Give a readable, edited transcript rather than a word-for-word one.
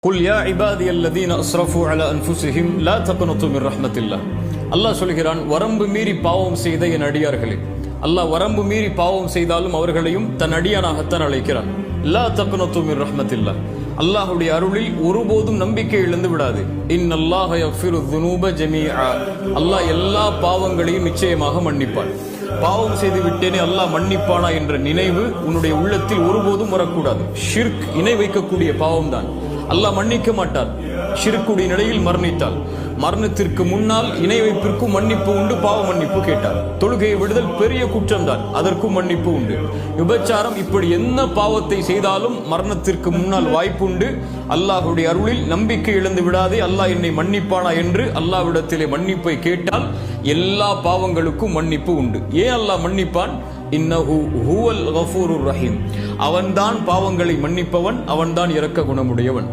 குல் யா இபாதியல்லதீன அஸ்ரஃபு அலா அன்ஃபுஸிஹிம் லா தக்னது மிர் ரஹ்மத்தில்லாஹ். அல்லாஹ் சொல்கிறான், வரம்பு மீறி பாவம் செய்த என் அடியார்களே. அல்லாஹ் வரம்பு மீறி பாவம் செய்தாலும் அவர்களையும் தன் அடியானாகத்தான் அழைக்கிறான். லா தக்னது மிர் ரஹ்மத்தில்லாஹ். அல்லாஹ்வுடைய அருளில் ஒருபோதும் நம்பிக்கை இழந்து விடாது. இன்னல்லாஹ யக்ஃபிரு ذுனூப ஜமீஆ. அல்லாஹ் எல்லா பாவங்களையும் நிச்சயமாக மன்னிப்பான். பாவம் செய்து விட்டேனே அல்லாஹ் மன்னிப்பானா என்ற நினைவு உன்னுடைய உள்ளத்தில் ஒருபோதும் வரக்கூடாது. ஷிர்க், இணை வைக்கக்கூடிய பாவம் தான். அல்லாஹ் மன்னிக்க மாட்டார். ஷிர்க்குடைய நிலையில் மரணித்தால், மரணத்திற்கு முன்னால் இணை வைப்பிற்கும் மன்னிப்பு உண்டு, பாவ மன்னிப்பு கேட்டார். தொழுகையை விடுதல் பெரிய குற்றம் தான், அதற்கும் மன்னிப்பு உண்டு. விபச்சாரம், இப்படி என்ன பாவத்தை செய்தாலும் மரணத்திற்கு முன்னால் வாய்ப்பு உண்டு. அல்லாஹ்வுடைய அருளில் நம்பிக்கை இழந்து விடாதே, அல்லாஹ் என்னை மன்னிப்பானா என்று அல்லாஹ்விடத்திலே மன்னிப்பை கேட்டால் எல்லா பாவங்களுக்கும் மன்னிப்பு உண்டு. ஏன் அல்லாஹ் மன்னிப்பான்? இன்னஹு ஹுவல் கஃபூருர் ரஹீம். அவன்தான் பாவங்களை மன்னிப்பவன், அவன்தான் இரக்க குணமுடையவன்.